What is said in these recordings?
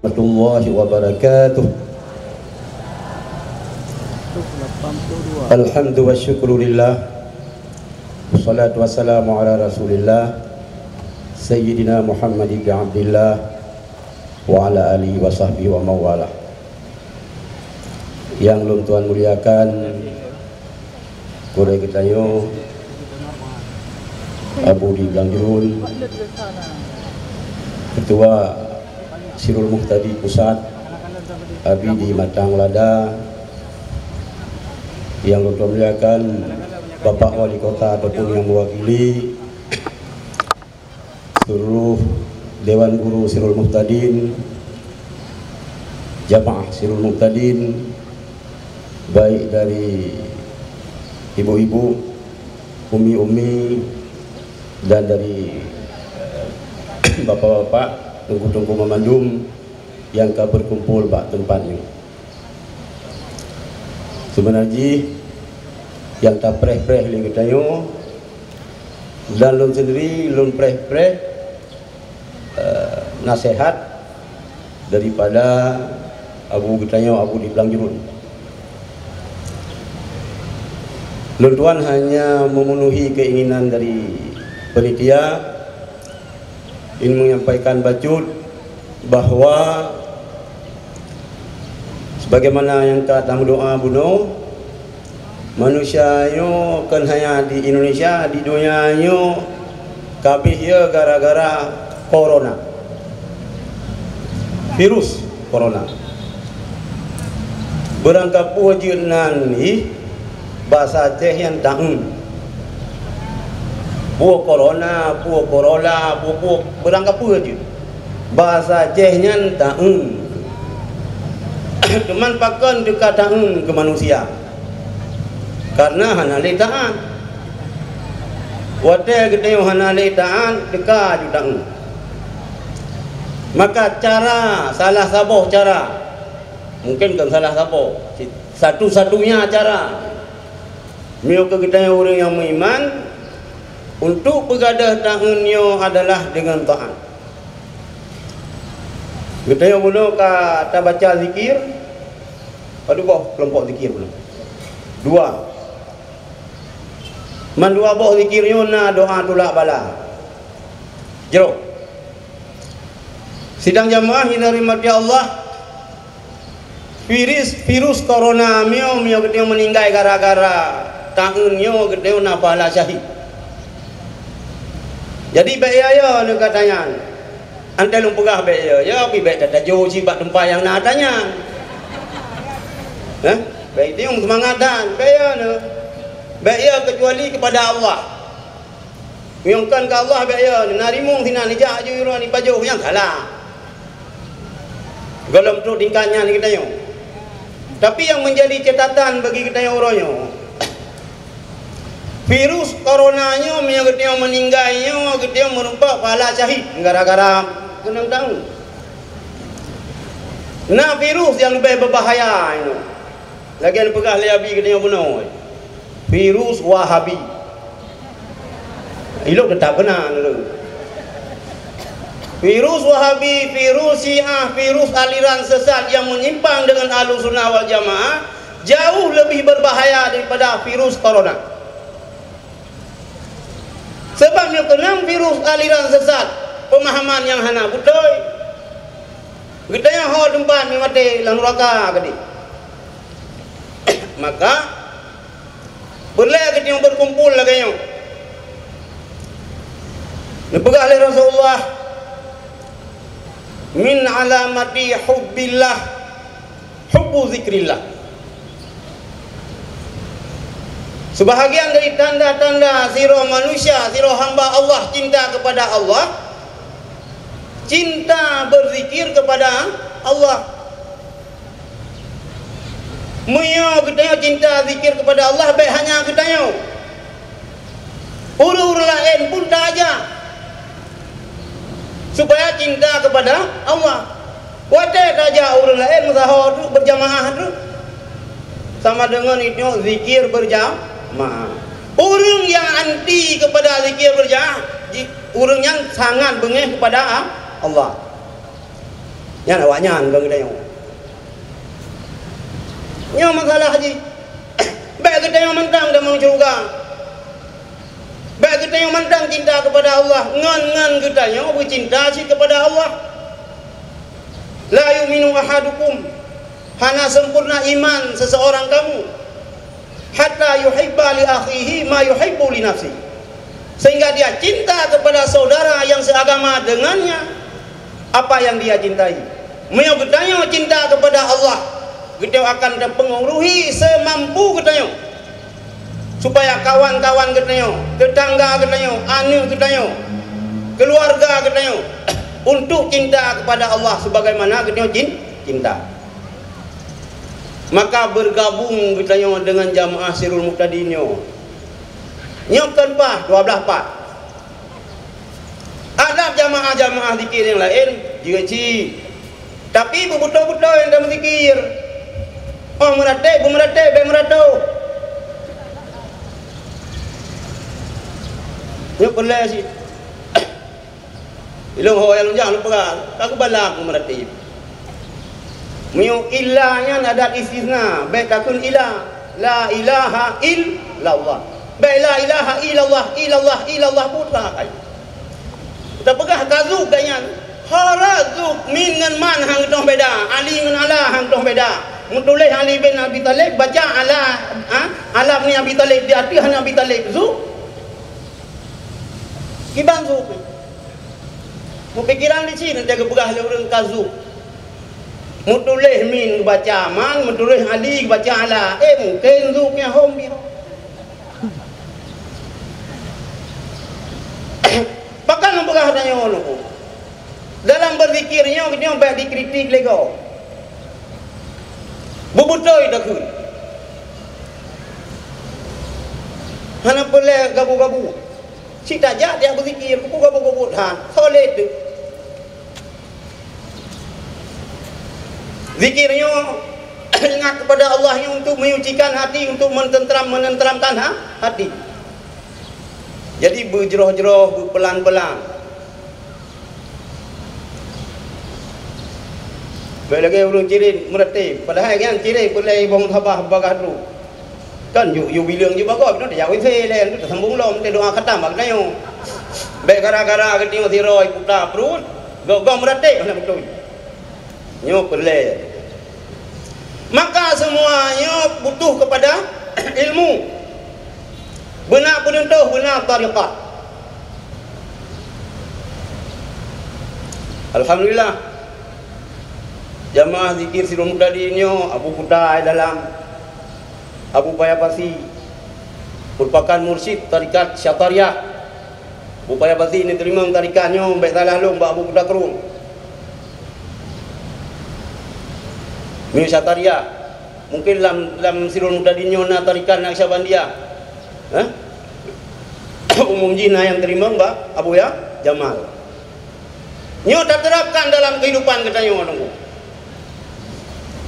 warahmatullahi wabarakatuh. Alhamdulillah wa syukurillah, wassalatu wassalamu ala rasulillah Sayyidina Muhammad ibn Abdillah wa ala alihi wa sahbihi wa mawala. Yang belum Tuhan muliakan, Kure Kitayo Abu di Blangjurun, Ketua Sirul Muhtadi Pusat, Abi di Matang Lada, yang belum muliakan Bapak Wali Kota ataupun yang mewakili seluruh Dewan Guru Sirul Muhtadin, Jamaah Sirul Muhtadin, baik dari ibu-ibu, umi-umi, dan dari bapak-bapak, tunggu-tunggu memandum yang berkumpul bak tempatnya. Sebenarnya yang tak preh-preh li ketayo dan lun sendiri lun preh-preh nasihat daripada Abu ketayo Abu di Blangjurun. Lun tuan hanya memenuhi keinginan dari panitia ingin menyampaikan bacut bahwa sebagaimana yang kata doa bunuh manusia yo kan hanya di Indonesia, di dunia yo kabeh ya gara-gara corona, virus corona. Berangkat pujian ni bahasa Aceh yang taun buah corona, buah corolla, buah berangkat puji bahasa Acehnya taun. Cuman pakan dekat taun ke manusia karena hana letaan wate gede hana letaan dekat jutaan. Maka cara salah saboh cara mungkin kan salah saboh satu-satunya cara mio ke kita orang yang beriman untuk begadah tahunnya adalah dengan taat. Kita yang mula kata baca zikir, ada boh kelompok zikir belum? Dua. Man dua boh zikirnya na doa tulak bala. Jero. Sidang jamaah yang dari mati Allah, virus corona mio kita meninggal gara-gara tahunnya kita na bala syahid. Jadi baik ya ni katanya. Ante lu pegah baik ya pi baik tak jauh sibak tempat yang nak tanya. Baik dia semangatan baik ya ni. Baik ya kecuali kepada Allah. Miungkan ke Allah baik ya ni narimung sina ni jak je ni baju yang salah. Golom tu tingkatnya ni kita yo. Tapi yang menjadi catatan bagi kita yang orangnya virus coronanya yang meninggalnya kita merupakan pahala syahid gara-gara kena tahu. Nah virus yang lebih berbahaya ini lagi yang pegah liabi kita yang bunuh virus Wahabi. Ilok tetap benar dulu. Virus Wahabi, virus Syiah, virus aliran sesat yang menyimpang dengan Ahlussunnah wal Jamaah jauh lebih berbahaya daripada virus corona. Sebabnya kena virus aliran sesat, pemahaman yang hana betul. Kita yang hal tempat mati lang neraka kadi. Maka boleh kita yang berkumpul lagi yang dipegah oleh Rasulullah min alamati hubbillah hubbu zikrillah. Sebahagian dari tanda-tanda sirah manusia, sirah hamba Allah cinta kepada Allah, cinta berzikir kepada Allah. Muyo kita cinta zikir kepada Allah baik hanya kita yo. Uru-uru lain pun tak aja. Supaya cinta kepada Allah. Wate saja uru lain musahar berjamaah tu. Sama dengan itu zikir berjamaah. Orang yang anti kepada zikir berjamaah, orang yang sangat bengih kepada Allah. Nya nak wanyan ke kita yo. Nya masalah haji. Baik kita yang mentang dan mau surga. Baik kita yang mentang cinta kepada Allah, ngan kita yang bercinta sih kepada Allah. La yu'minu ahadukum, hana sempurna iman seseorang kamu hatta yuhibba li akhihi ma yuhibbu li nafsi, sehingga dia cinta kepada saudara yang seagama dengannya apa yang dia cintai. Mau bertanya cinta kepada Allah, kita akan terpengaruhi semampu kita supaya kawan-kawan kita, tetangga kita, anak kita, keluarga kita untuk cinta kepada Allah sebagaimana kita cinta. Maka bergabung kita dengan jamaah Sirul Muqtadin nyok tanpa 12 part. Ada jamaah-jamaah zikir yang lain juga tapi betul-betul yang dah berzikir. Oh meratib, bemeratau. Nyok boleh sih. Ilmu yang jangan lupa, aku balak meratib. Miu ilahnya ada istisna, baik takun ilah, la ilaha illallah. Baik la ilaha illallah putra kai. Kita pegah kazuk ganyan. Harazuk min ngan man hang tong beda, ali ngan ala hang tong beda. Mutulih Ali bin Abi Talib baca ala ni Abi Talib di hati hang Abi Talib zuk. Kiban zuk. Mu pikiran di sini jaga pegah le urang kazuk. Mutulih min baca man, mutulih Ali baca ala. Mungkin zuknya hom bi. Pakan mu pegah tanya ngono. Dalam berzikirnya kita baik dikritik lego. Bubutoi dak. Hana boleh gabu-gabu. Si tajak dia berzikir, ku gabu-gabu han. Soleh tu. Zikirnya ingat kepada Allah untuk menyucikan hati, untuk menenteramkan hati. Jadi berjeroh-jeroh, berpelan-pelan. Belagi ulun cirin meratib, padahal kan cirin boleh bong thabah bagah tu. Kan yu bilang je bagus, no dia jauh len tu sambung lom te doa khatam bag nayo. Baik gara-gara ke tio tiroi putra perut, go meratib nak betul. Nyo boleh. Maka semuanya butuh kepada ilmu. Benar penentu, benar tariqah. Alhamdulillah. Jamaah zikir Sirul Muqtadin Abu Kutai dalam Abu Payapasi merupakan mursyid tarikat Syatariyah. Abu Payapasi ini terima tarikatnya baik salah long Abu Kutai Kerung. Min Syatariyah. Mungkin dalam Sirul Muqtadin na tarikat Naqsyabandiyah. Umum jina yang terima Mbak Abu ya Jamal. Nyo tak terapkan dalam kehidupan kita nyo.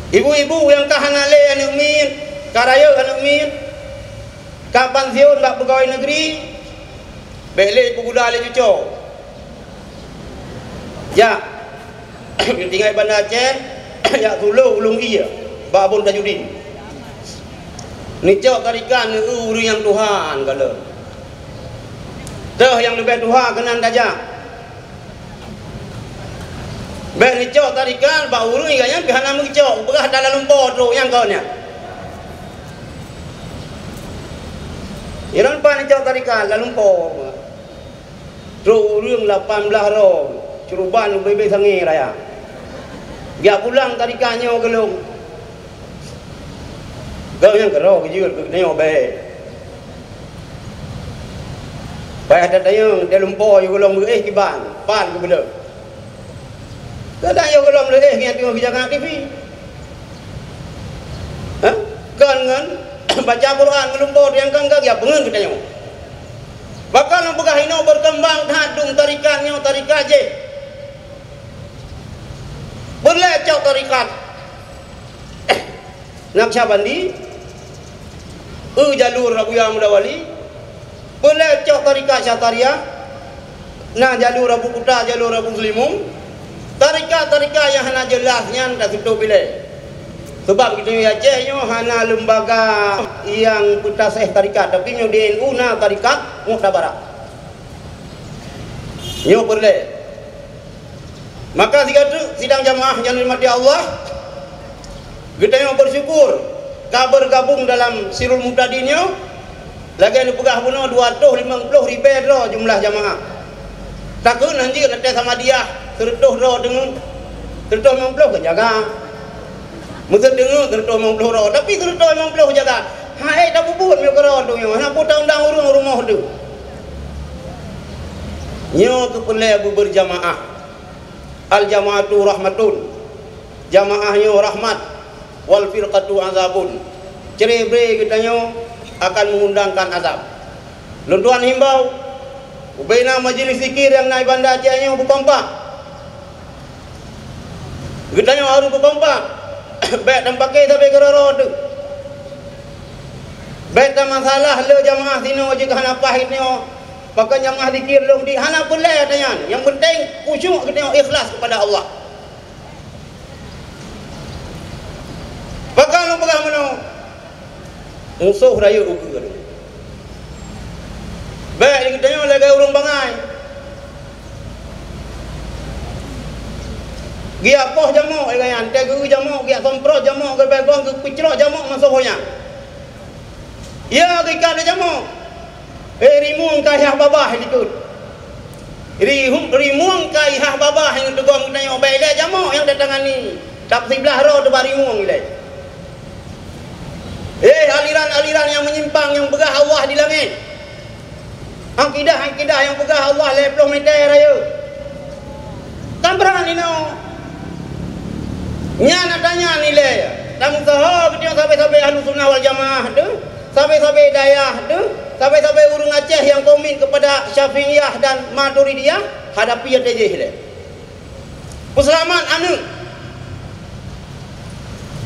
Ibu-ibu yang kahanale anak min, karaya anak min, kapan siun bak pegawai negeri, belek peguda le cucuk. Ya, tinggal Bandar Aceh, ya tulu ulung iya, bak Abun Tajudin. Nicok tarikan uru yang Tuhan kalau. Dah yang lebih Tuhan kenan dajak. Baik ni cok tarikan bau urui kan yang pihana mengcok berah dalam lumpur tu yang kau nya. Iran pan cok tarikan dalam lumpur. Tru urung 18 ro curuban bebe sangi raya. Dia pulang tarikannya gelung. Kau yang kero kejut ke neo be. Baik ada tayang dalam lumpur yo gelung kiban pan ke benda. Kadang yo kalau melihat yang tengok bijakan TV. Kan baca Quran melumpur yang kangkang ya pengen kita nyo. Bakal membegah ino berkembang hadung tarikatnya tarikat je. Boleh cak tarikat. Naqsyabandi jalur Rabuya Mudawali. Boleh cak tarikat Syatariyah. Nah jalur Abu Kuta, jalur Abu Muslimum. Tarikat yang hana jelasnya tak tutup bila. Sebab kita ni Aceh nyo hana lembaga yang putaseh tarikat, tapi nyo DNU na tarikat muktabarat. Nyo boleh. Maka sidang jamaah yang dirahmati Allah, kita nyo bersyukur kabar gabung dalam Sirul Muhtadin nyo. Lagi anu pegah puno 250 ribu jumlah jamaah. Takut nanti nanti sama dia tertuh ro dengan tertuh 50 ke jaga. Mesti dengar tertuh 50 ro, tapi tertuh 50 jaga. Hai dah bubut me kero tu yo. Nak potong undang urung rumah tu. Nyo kepele berjamaah. Al jamaatu rahmatun. Jamaah nyo rahmat wal firqatu azabun. Cerebre kita nyo akan mengundangkan azab. Luntuan himbau ubaina majlis zikir yang naik bandar Aceh nyo berkompak. Kita nyo harus berkompak. Baik dan pakai sampai kerara tu. Baik tak masalah le jamaah sino jika hana pahit nyo. Pakai jamaah zikir long di hana boleh tanya. Yang penting khusyuk kita nyo ikhlas kepada Allah. Pakai lo pegang mano. Musuh raya ukur. Baik kita nyo lagi urung bangai. Gia poh jamuk dengan tegu jamuk, gia sompro jamuk, ke belong ke picro jamuk masuknya. Ya kita ada jamuk. Rimuang kayah babah ikut. Rimuang kayah babah yang tegang kita nyo baik dah jamuk yang datangan ni. Tak sebelah ro tu barimuang ilai. Aliran-aliran yang menyimpang yang begah Allah di langit. Akidah yang begah Allah 20 meter raya. Tambrang ni no. Nya nak tanya nilai. Tamu sahab kita sampai-sampai Ahlus Sunnah wal Jamaah tu, sampai-sampai Dayah tu, sampai-sampai urung Aceh yang komen kepada Syafi'iyah dan Maturidiyah hadapi aja je. Puselaman anu.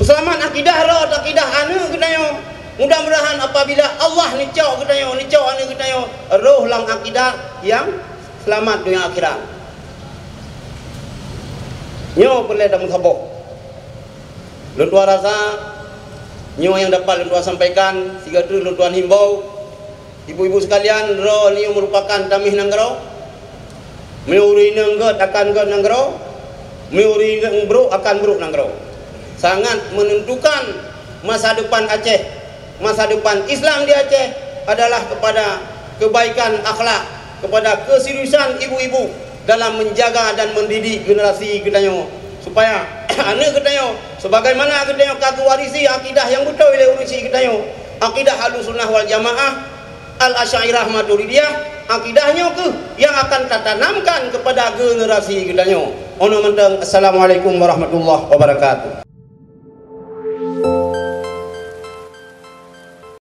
Puselaman akidah ro akidah anu kita yo. Mudah-mudahan apabila Allah nicau kita yo, nicau anu kita yo roh lang akidah yang selamat dunia akhirat. Nyo boleh dah musabok. Luntuan rasa nyo yang dapat luntuan sampaikan siga tu luntuan himbau ibu-ibu sekalian ro ni merupakan tamih nanggro meuri nanggot akan god nanggro meuri nangbruk akan bruk nanggro sangat menentukan masa depan Aceh, masa depan Islam di Aceh adalah kepada kebaikan akhlak, kepada keseriusan ibu-ibu dalam menjaga dan mendidik generasi kita nyo supaya anak kita nyo sebagaimana kita nyo kaku warisi akidah yang betul oleh urisi kita nyo akidah Ahlus Sunnah wal Jamaah Al-Asy'ariyah Maturidiyah akidahnya ke yang akan tertanamkan kepada generasi kita nyo. Ono menteng. Assalamualaikum warahmatullahi wabarakatuh.